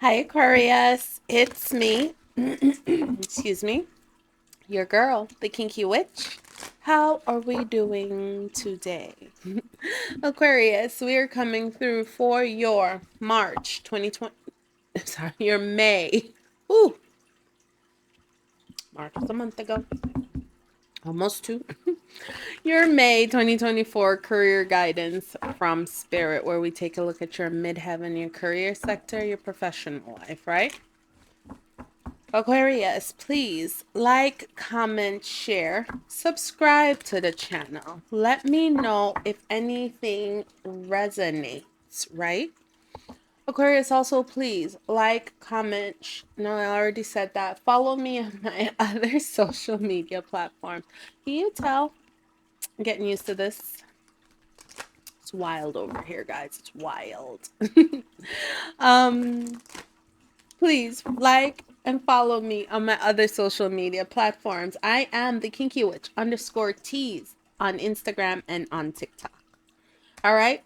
Hi, Aquarius. It's me. Excuse me. Your girl, the Kinky Witch. How are we doing today? Aquarius, we are coming through for your March 2020. Sorry, your May. Ooh, March was a month ago. Almost two. Your May 2024 career guidance from Spirit, where we take a look at your midheaven, your career sector, your professional life, right? Aquarius, please like, comment, share, subscribe to the channel. Let me know if anything resonates, right? Aquarius, also please like, comment. No, I already said that. Follow me on my other social media platforms. Can you tell? I'm getting used to this. It's wild over here, guys. It's wild. um Please like and follow me on my other social media platforms. I am the Kinky Witch _tease on Instagram and on TikTok. All right.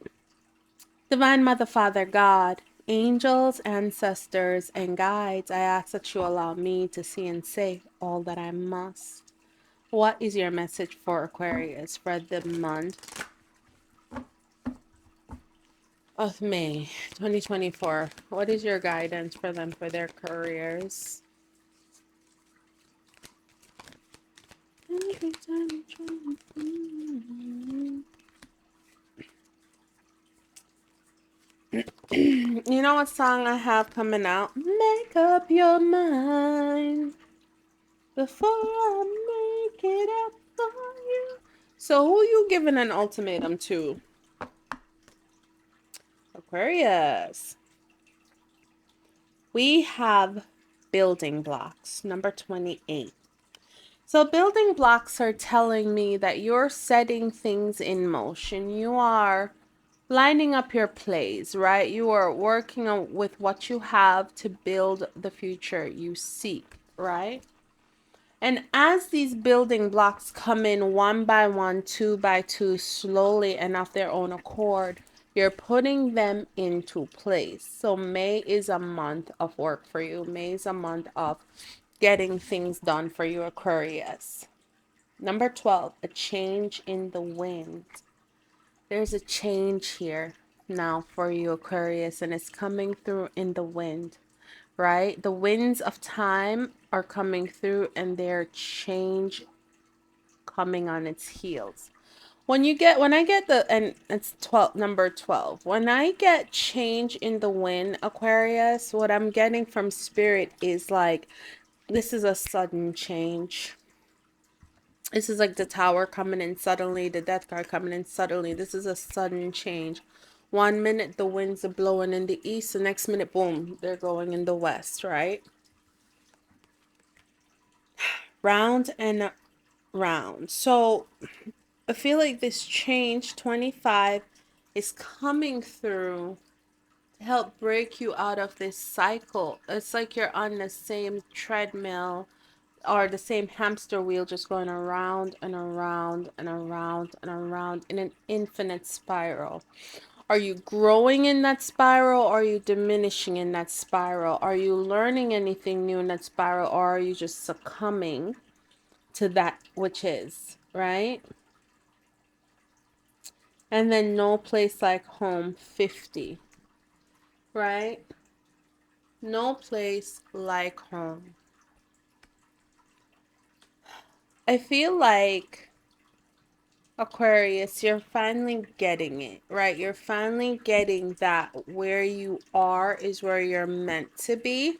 Divine Mother, Father, God, angels, ancestors, and guides, I ask that you allow me to see and say all that I must. What is your message for Aquarius for the month of May 2024? What is your guidance for them for their careers? You know what song I have coming out? Make up your mind before I make it up for you. So who you giving an ultimatum to? Aquarius. We have building blocks, number 28. So building blocks are telling me that you're setting things in motion. You are lining up your plays, right? You are working on with what you have to build the future you seek, right? And as these building blocks come in one by one, two by two, slowly and of their own accord, you're putting them into place. So May is a month of work for you. May is a month of getting things done for you, Aquarius. Number 12, a change in the wind. There's a change here now for you, Aquarius, and it's coming through in the wind, right? The winds of time are coming through and they're change coming on its heels. When I get and it's 12, number 12. When I get change in the wind, Aquarius, what I'm getting from spirit is like, this is a sudden change. This is like the tower coming in suddenly, the death card coming in suddenly. This is a sudden change. 1 minute the winds are blowing in the east, the next minute, boom, they're going in the west, right? Round and round. So I feel like this change, 25, is coming through to help break you out of this cycle. It's like you're on the same treadmill or the same hamster wheel, just going around and around and around and around in an infinite spiral. Are you growing in that spiral, or are you diminishing in that spiral? Are you learning anything new in that spiral, or are you just succumbing to that which is, right? And then no place like home, 50, right? No place like home. I feel like Aquarius, you're finally getting it, right? You're finally getting that where you are is where you're meant to be.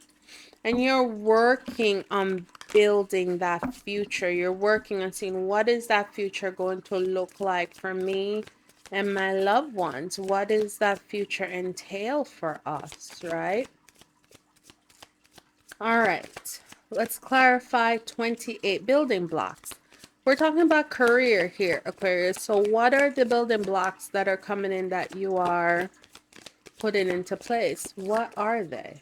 And you're working on building that future. You're working on seeing what is that future going to look like for me and my loved ones. What does that future entail for us, right? All right. Let's clarify 28 building blocks. We're talking about career here, Aquarius. So what are the building blocks that are coming in that you are putting into place? What are they?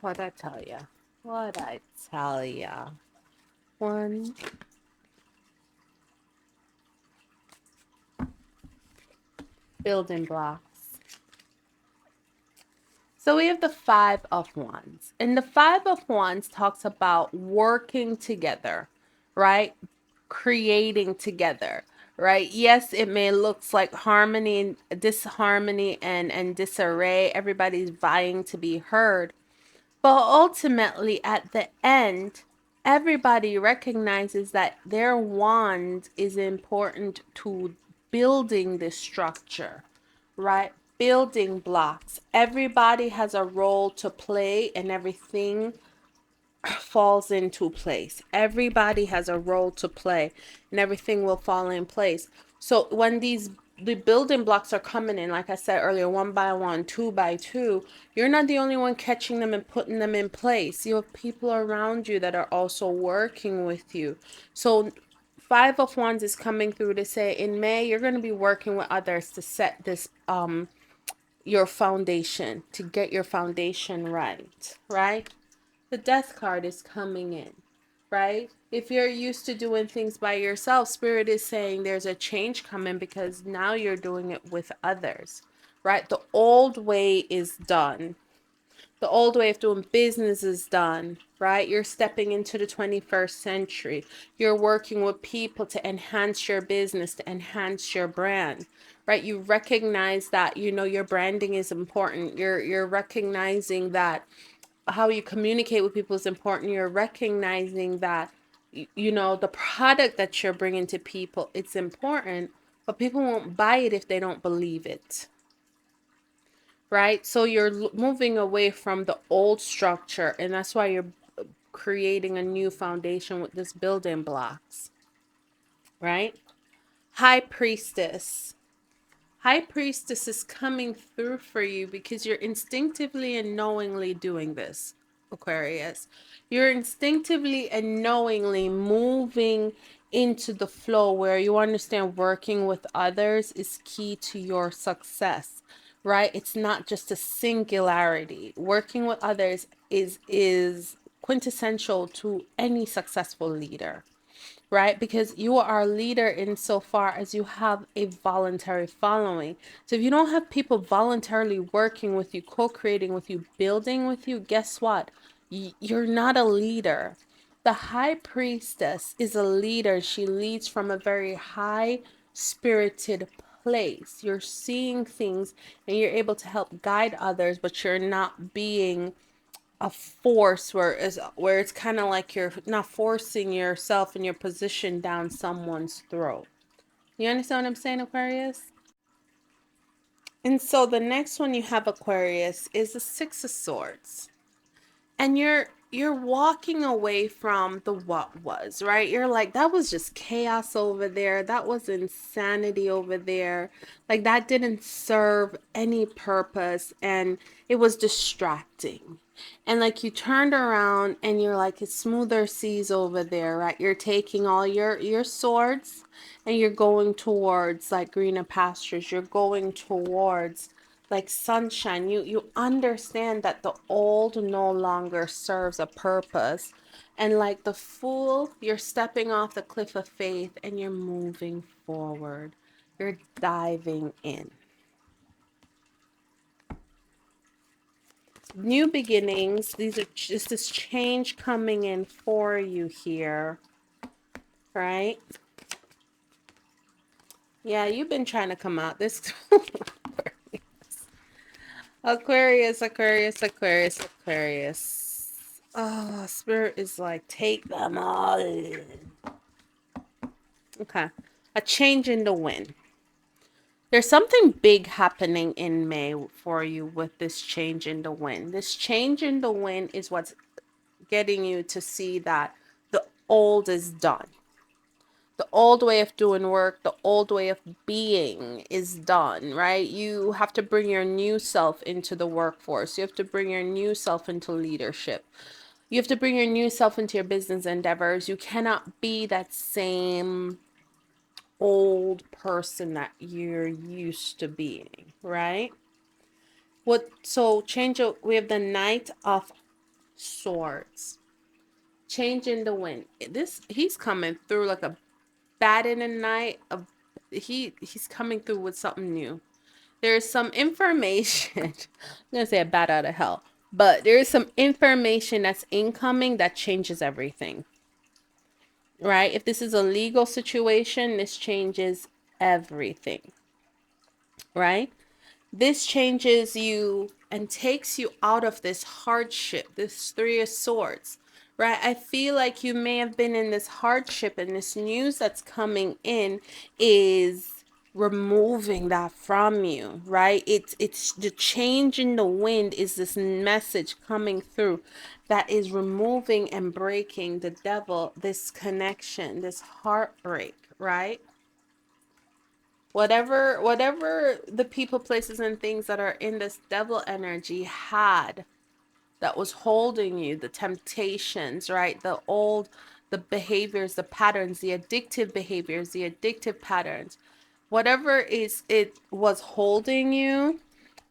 What'd I tell you? What I tell ya. One. Building blocks. So we have the Five of Wands. And the Five of Wands talks about working together, right? Creating together, right? Yes, it may looks like harmony, disharmony, and disarray. Everybody's vying to be heard. But ultimately, at the end, everybody recognizes that their wand is important to building this structure, right? Building blocks. Everybody has a role to play, and everything falls into place. Everybody has a role to play, and everything will fall in place. So when the building blocks are coming in, like I said earlier, one by one, two by two, you're not the only one catching them and putting them in place. You have people around you that are also working with you. So Five of Wands is coming through to say in May you're going to be working with others to set this your foundation, to get your foundation right, right? The Death card is coming in, right? If you're used to doing things by yourself, Spirit is saying there's a change coming because now you're doing it with others, right? The old way is done. The old way of doing business is done, right? You're stepping into the 21st century. You're working with people to enhance your business, to enhance your brand, right? You recognize that, you know, your branding is important. You're recognizing that how you communicate with people is important. You're recognizing that you know the product that you're bringing to people, it's important, but people won't buy it if they don't believe it, right? So you're moving away from the old structure, and that's why you're creating a new foundation with this building blocks, right? High Priestess. High Priestess is coming through for you because you're instinctively and knowingly doing this, Aquarius. You're instinctively and knowingly moving into the flow where you understand working with others is key to your success, right? It's not just a singularity. Working with others is quintessential to any successful leader, right? Because you are a leader insofar as you have a voluntary following. So if you don't have people voluntarily working with you, co-creating with you, building with you, guess what? You're not a leader. The High Priestess is a leader. She leads from a very high spirited place. You're seeing things and you're able to help guide others, but you're not being a force where it's kind of like you're not forcing yourself and your position down someone's throat. You understand what I'm saying, Aquarius? And so the next one you have, Aquarius, is the Six of Swords. And you're walking away from the what was, right? You're like, that was just chaos over there, that was insanity over there, like that didn't serve any purpose and it was distracting. And like you turned around and you're like, it's smoother seas over there, right? You're taking all your swords and you're going towards like greener pastures. You're going towards like sunshine. You understand that the old no longer serves a purpose, and like the fool, you're stepping off the cliff of faith and you're moving forward. You're diving in. New beginnings. These are just this change coming in for you here, right? Yeah, you've been trying to come out this Aquarius, Aquarius, Aquarius, Aquarius. Oh, Spirit is like, take them all. Okay. A change in the wind. There's something big happening in May for you with this change in the wind. This change in the wind is what's getting you to see that the old is done. The old way of doing work, the old way of being is done, right? You have to bring your new self into the workforce. You have to bring your new self into leadership. You have to bring your new self into your business endeavors. You cannot be that same old person that you're used to being, right? What so change we have the Knight of Swords. Change in the wind. He's coming through like a bat in the night. He's coming through with something new. There's some information. I'm gonna say a bat out of hell, but there is some information that's incoming that changes everything. Right? If this is a legal situation, this changes everything. Right? This changes you and takes you out of this hardship, this Three of Swords, right? I feel like you may have been in this hardship, and this news that's coming in is removing that from you, right? It's the change in the wind is this message coming through that is removing and breaking the devil, this connection, this heartbreak, right? Whatever the people, places, and things that are in this devil energy had that was holding you, the temptations, right? The behaviors, the patterns, the addictive behaviors, the addictive patterns, whatever is it was holding you,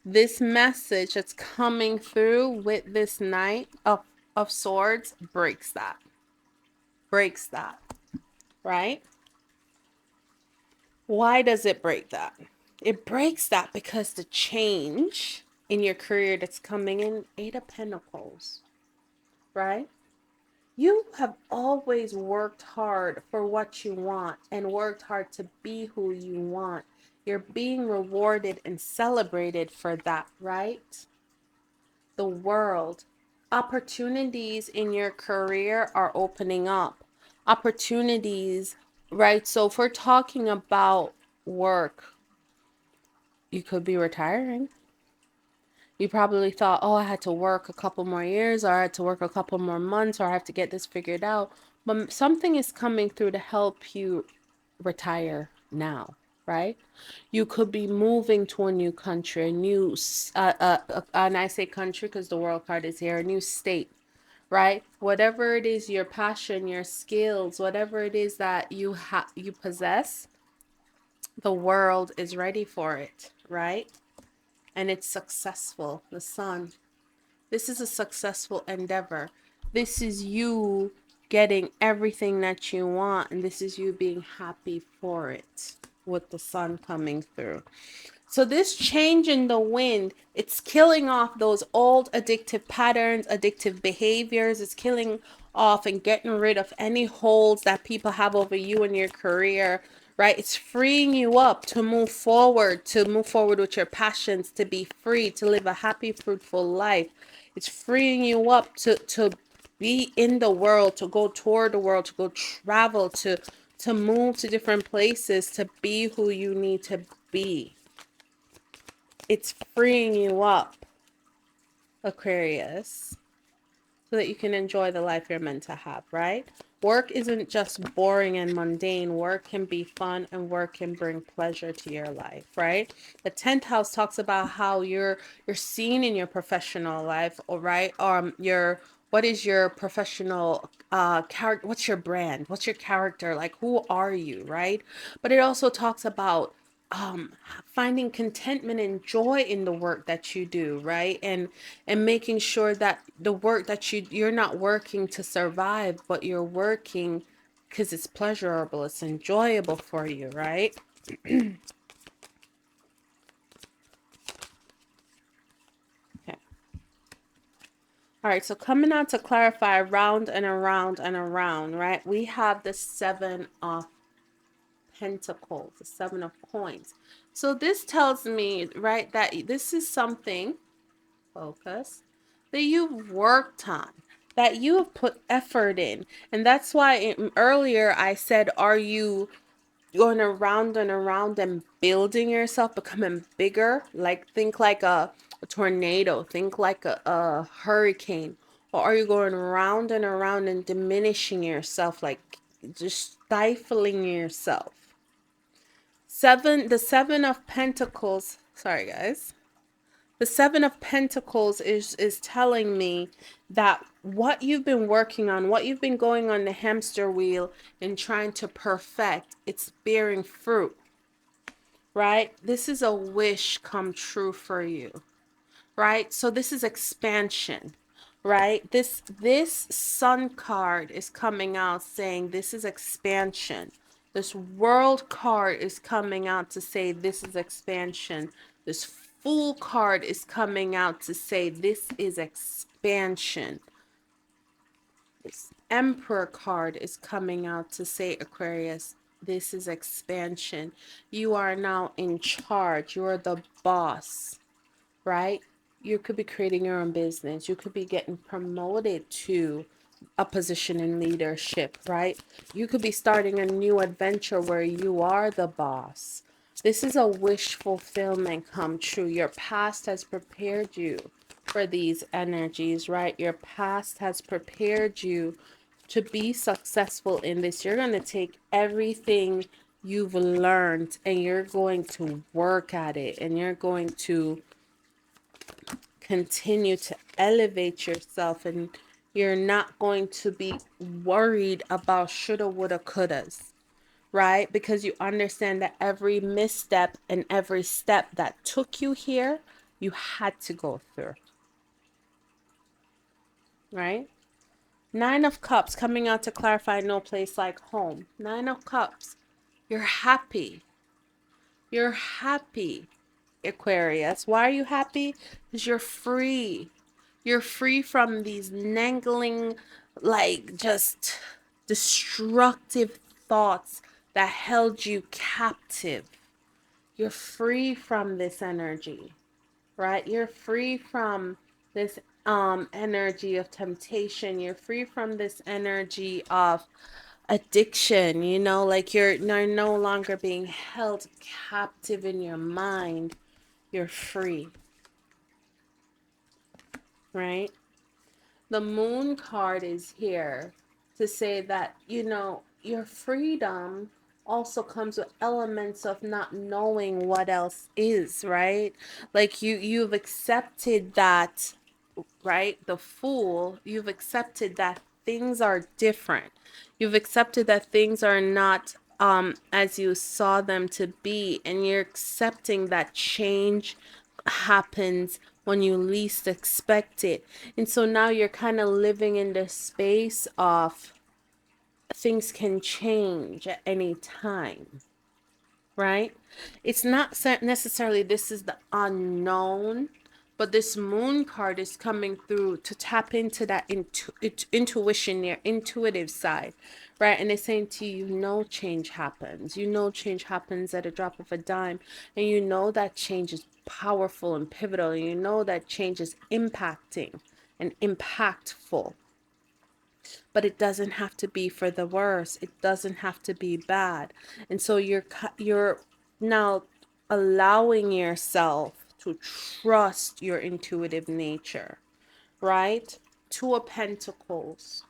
this message that's coming through with this Knight of Swords breaks that. Breaks that, right? Why does it break that? It breaks that because the change in your career that's coming in, Eight of Pentacles, right? You have always worked hard for what you want and worked hard to be who you want. You're being rewarded and celebrated for that, right? The world, opportunities in your career are opening up. Opportunities, right? So if we're talking about work, you could be retiring. You probably thought, oh, I had to work a couple more years, or I had to work a couple more months, or I have to get this figured out. But something is coming through to help you retire now, right? You could be moving to a new country, and I say country because the world card is here, a new state, right? Whatever it is, your passion, your skills, whatever it is that you possess, the world is ready for it, right? And it's successful. The Sun. This is a successful endeavor. This is you getting everything that you want, and this is you being happy for it with the Sun coming through. So this change in the wind, it's killing off those old addictive patterns, addictive behaviors. It's killing off and getting rid of any holds that people have over you in your career, right? It's freeing you up to move forward with your passions, to be free, to live a happy, fruitful life. It's freeing you up to be in the world, to go tour the world, to go travel, to move to different places, to be who you need to be. It's freeing you up, Aquarius, so that you can enjoy the life you're meant to have, right? Work isn't just boring and mundane. Work can be fun, and work can bring pleasure to your life, right? The 10th house talks about how you're seen in your professional life, all right? Your what is your professional character? What's your brand? What's your character? Like, who are you, right? But it also talks about finding contentment and joy in the work that you do, right? And making sure that the work that you're not working to survive, but you're working because it's pleasurable, it's enjoyable for you, right? Okay. All right, so coming on to clarify around and around and around, right? We have the Seven of Pentacles, the Seven of Coins. So this tells me, right, that this is something, focus, that you've worked on, that you have put effort in. And that's why earlier I said, are you going around and around and building yourself, becoming bigger? Like, think like a tornado, think like a hurricane. Or are you going around and around and diminishing yourself, like just stifling yourself? The Seven of Pentacles, sorry guys. The Seven of Pentacles is telling me that what you've been working on, what you've been going on the hamster wheel and trying to perfect, it's bearing fruit, right? This is a wish come true for you, right? So this is expansion. right? This sun card is coming out saying this is expansion. This world card is coming out to say this is expansion. This fool card is coming out to say this is expansion. This emperor card is coming out to say, Aquarius, this is expansion. You are now in charge. You're the boss, right? You could be creating your own business. You could be getting promoted to a position in leadership, right? You could be starting a new adventure where you are the boss. This is a wish fulfillment come true. Your past has prepared you for these energies, right? Your past has prepared you to be successful in this. You're going to take everything you've learned and you're going to work at it, and you're going to continue to elevate yourself, and you're not going to be worried about shoulda, woulda, couldas, right? Because you understand that every misstep and every step that took you here, you had to go through, right? Nine of Cups coming out to clarify no place like home. Nine of Cups. You're happy. You're happy, Aquarius. Why are you happy? Because you're free. You're free from these nangling, like just destructive thoughts that held you captive. You're free from this energy, right? You're free from this energy of temptation. You're free from this energy of addiction, you know, like you're no longer being held captive in your mind. You're free, right? The moon card is here to say that, you know, your freedom also comes with elements of not knowing what else is, right? Like you've accepted that, right? The fool, you've accepted that things are different. You've accepted that things are not as you saw them to be, and you're accepting that change happens when you least expect it. And so now you're kind of living in the space of things can change at any time, right? It's not necessarily this is the unknown, but this moon card is coming through to tap into that intuition, your intuitive side, right? And it's saying to you, you know, change happens. You know, change happens at a drop of a dime. And you know that change is powerful and pivotal. And you know that change is impacting and impactful. But it doesn't have to be for the worse. It doesn't have to be bad. And so you're now allowing yourself to trust your intuitive nature, right? Two of Pentacles.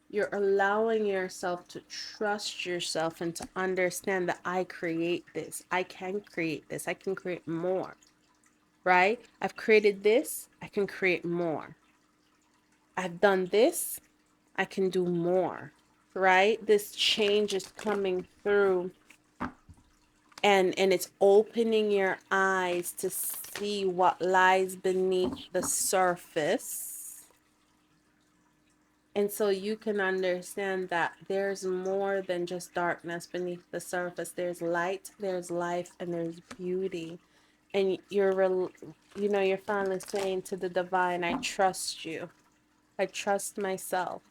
You're allowing yourself to trust yourself and to understand that I create this. I can create this. I can create more, right? I've created this. I can create more. I've done this. I can do more, right? This change is coming through, and it's opening your eyes to see what lies beneath the surface. And so you can understand that there's more than just darkness beneath the surface. There's light, there's life, and there's beauty. And you're finally saying to the divine, I trust you. I trust myself.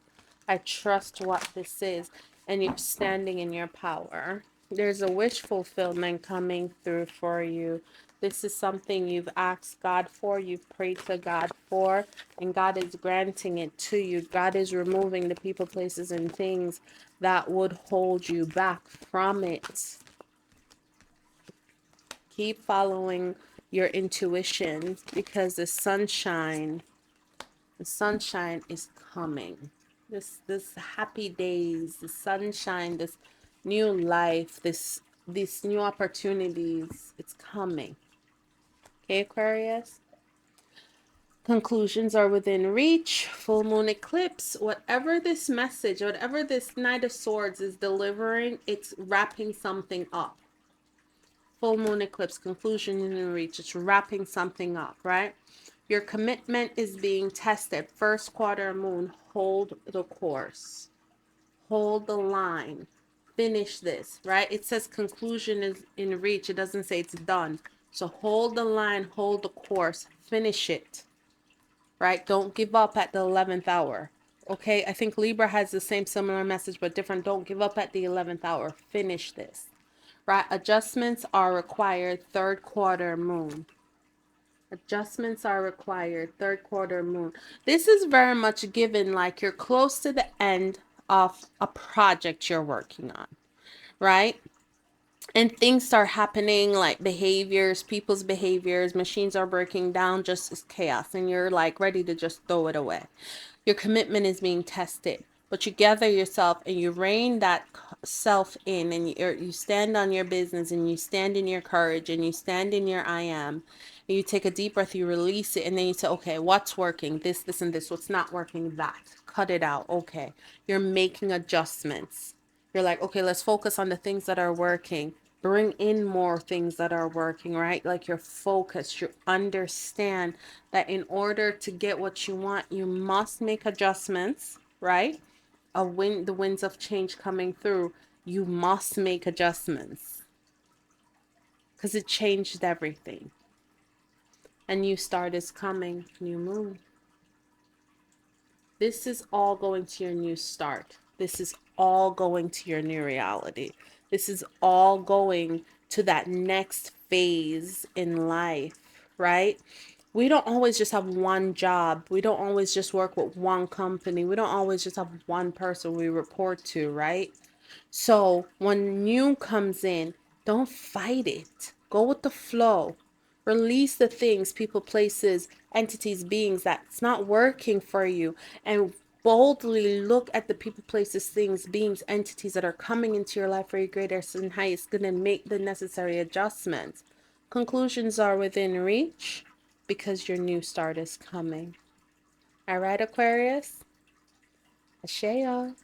I trust what this is. And you're standing in your power. There's a wish fulfillment coming through for you. This is something you've asked God for, you've prayed to God for, and God is granting it to you. God is removing the people, places, and things that would hold you back from it. Keep following your intuition, because the sunshine is coming. This happy days, the sunshine, this new life, these new opportunities, it's coming. Okay, Aquarius? Conclusions are within reach. Full moon eclipse. Whatever this message, whatever this Knight of Swords is delivering, it's wrapping something up. Full moon eclipse, conclusion in reach. It's wrapping something up, right? Your commitment is being tested. First quarter moon, hold the course. Hold the line. Finish this, right? It says conclusion is in reach. It doesn't say it's done. So hold the line, hold the course, finish it, right? Don't give up at the 11th hour. Okay, I think Libra has the same similar message, but different. Don't give up at the 11th hour. Finish this, right? Adjustments are required. Third quarter moon. Adjustments are required. Third quarter moon. This is very much given like you're close to the end of a project you're working on, right? And things start happening like behaviors, people's behaviors, machines are breaking down, just as chaos, and you're like ready to just throw it away. Your commitment is being tested, but you gather yourself and you rein that self in, and you stand on your business, and you stand in your courage, and you stand in your I am, and you take a deep breath, you release it, and then you say, okay, what's working? This, and this. What's not working? That. Cut it out. Okay. You're making adjustments. You're like, okay, let's focus on the things that are working. Bring in more things that are working, right? Like you're focused. You understand that in order to get what you want, you must make adjustments, right? The winds of change coming through, you must make adjustments because it changed everything. A new start is coming, new moon. This is all going to your new start. This is all going to your new reality. This is all going to that next phase in life, right? We don't always just have one job. We don't always just work with one company. We don't always just have one person we report to, right? So when new comes in, don't fight it. Go with the flow. Release the things, people, places, entities, beings that's not working for you, and boldly look at the people, places, things, beings, entities that are coming into your life for your greatest and highest good, and make the necessary adjustments. Conclusions are within reach because your new start is coming. All right, Aquarius? Asheo.